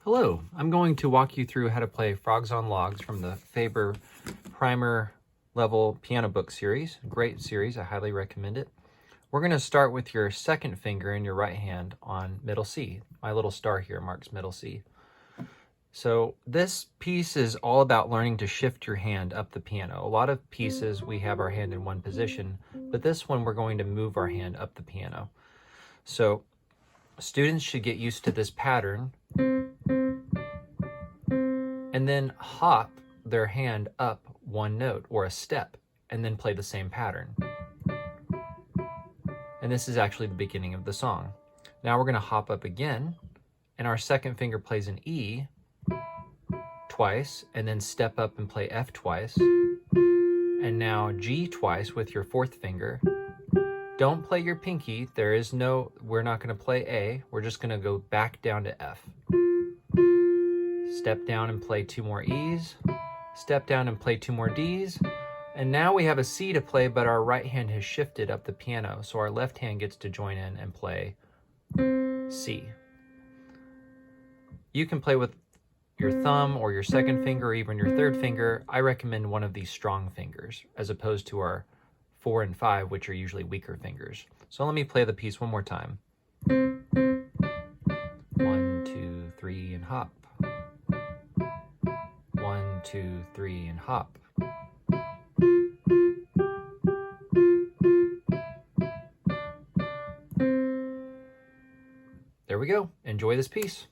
Hello, I'm going to walk you through how to play Frogs on Logs from the Faber Primer Level Piano Book series. Great series, I highly recommend it. We're going to start with your second finger in your right hand on middle C. My little star here marks middle C. So this piece is all about learning to shift your hand up the piano. A lot of pieces we have our hand in one position, but this one we're going to move our hand up the piano. So students should get used to this pattern and then hop their hand up one note or a step and then play the same pattern. And this is actually the beginning of the song. Now we're going to hop up again, and our second finger plays an E twice, and then step up and play F twice, and now G twice with your fourth finger. Don't play your pinky. We're not going to play A. We're just going to go back down to F. Step down and play two more E's, step down and play two more D's, and now we have a C to play, but our right hand has shifted up the piano, so our left hand gets to join in and play C. You can play with your thumb or your second finger or even your third finger. I recommend one of these strong fingers as opposed to our 4 and 5, which are usually weaker fingers. So let me play the piece one more time. 1, 2, 3, and hop. 1, 2, 3, and hop. There we go. Enjoy this piece.